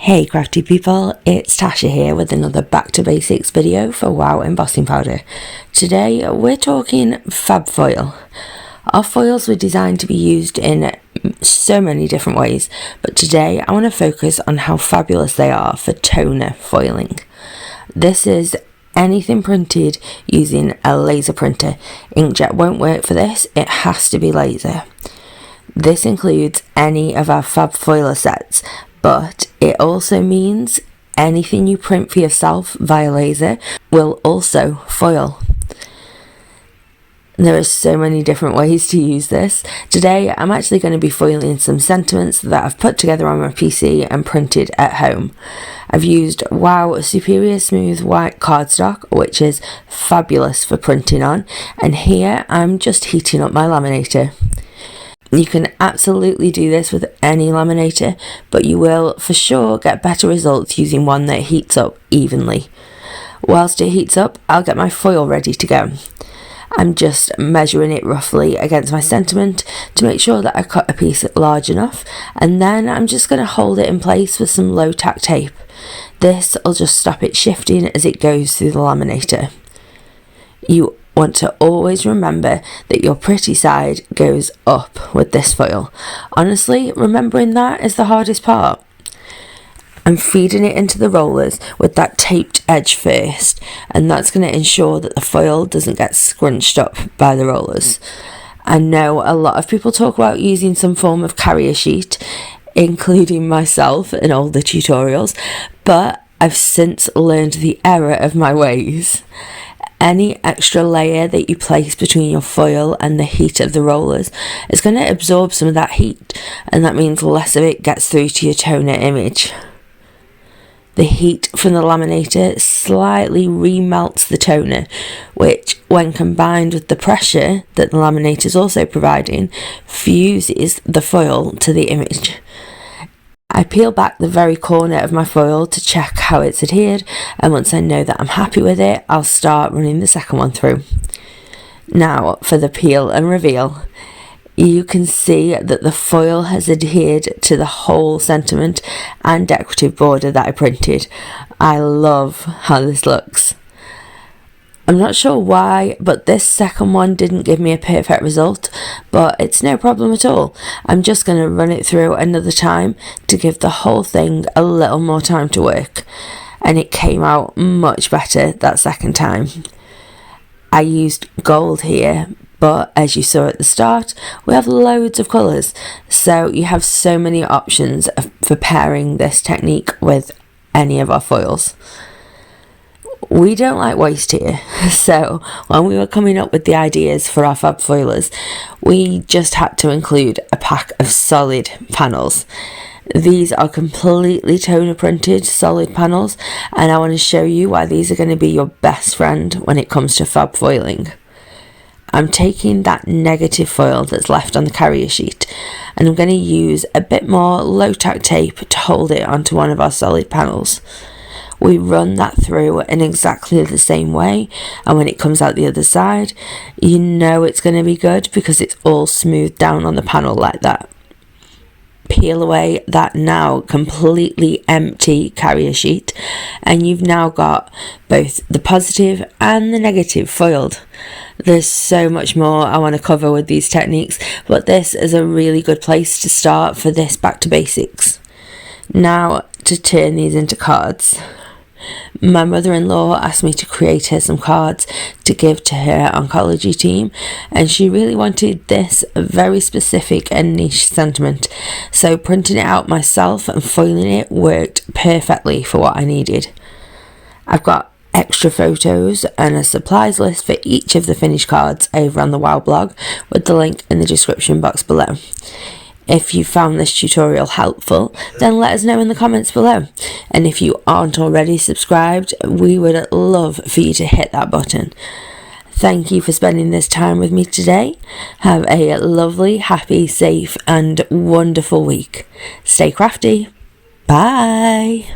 Hey crafty people, it's Tasha here with another back to basics video for Wow embossing powder. Today we're talking Fab Foil. Our foils were designed to be used in so many different ways, but today I want to focus on how fabulous they are for toner foiling. This is anything printed using a laser printer. Inkjet won't work for this, it has to be laser. This includes any of our Fab Foiler sets, but it also means anything you print for yourself via laser will also foil. There are so many different ways to use this. Today I'm actually going to be foiling some sentiments that I've put together on my PC and printed at home. I've used Wow Superior Smooth White cardstock, which is fabulous for printing on, and here I'm just heating up my laminator. You can absolutely do this with any laminator, but you will for sure get better results using one that heats up evenly. Whilst it heats up, I'll get my foil ready to go. I'm just measuring it roughly against my sentiment to make sure that I cut a piece large enough, and then I'm just going to hold it in place with some low tack tape. This will just stop it shifting as it goes through the laminator. You want to always remember that your pretty side goes up with this foil. Honestly, remembering that is the hardest part. I'm feeding it into the rollers with that taped edge first, and that's going to ensure that the foil doesn't get scrunched up by the rollers. I know a lot of people talk about using some form of carrier sheet, including myself in all the tutorials, but I've since learned the error of my ways. Any extra layer that you place between your foil and the heat of the rollers is going to absorb some of that heat, and that means less of it gets through to your toner image. The heat from the laminator slightly remelts the toner, which, when combined with the pressure that the laminator is also providing, fuses the foil to the image. I peel back the very corner of my foil to check how it's adhered, and once I know that I'm happy with it, I'll start running the second one through. Now for the peel and reveal. You can see that the foil has adhered to the whole sentiment and decorative border that I printed. I love how this looks. I'm not sure why, but this second one didn't give me a perfect result, but it's no problem at all. I'm just going to run it through another time to give the whole thing a little more time to work, and it came out much better that second time. I used gold here, but as you saw at the start, we have loads of colours, so you have so many options for pairing this technique with any of our foils. We don't like waste here, so when we were coming up with the ideas for our Fab Foilers, we just had to include a pack of solid panels. These are completely toner printed solid panels, and I want to show you why these are going to be your best friend when it comes to fab foiling. I'm taking that negative foil that's left on the carrier sheet, and I'm going to use a bit more low tack tape to hold it onto one of our solid panels. We run that through in exactly the same way, and when it comes out the other side, you know it's going to be good because it's all smoothed down on the panel like that. Peel away that now completely empty carrier sheet, and you've now got both the positive and the negative foiled. There's so much more I want to cover with these techniques, but this is a really good place to start for this back to basics. Now to turn these into cards. My mother-in-law asked me to create her some cards to give to her oncology team, and she really wanted this very specific and niche sentiment, so printing it out myself and foiling it worked perfectly for what I needed. I've got extra photos and a supplies list for each of the finished cards over on the Wow blog, with the link in the description box below. If you found this tutorial helpful, then let us know in the comments below. And if you aren't already subscribed, we would love for you to hit that button. Thank you for spending this time with me today. Have a lovely, happy, safe, and wonderful week. Stay crafty. Bye.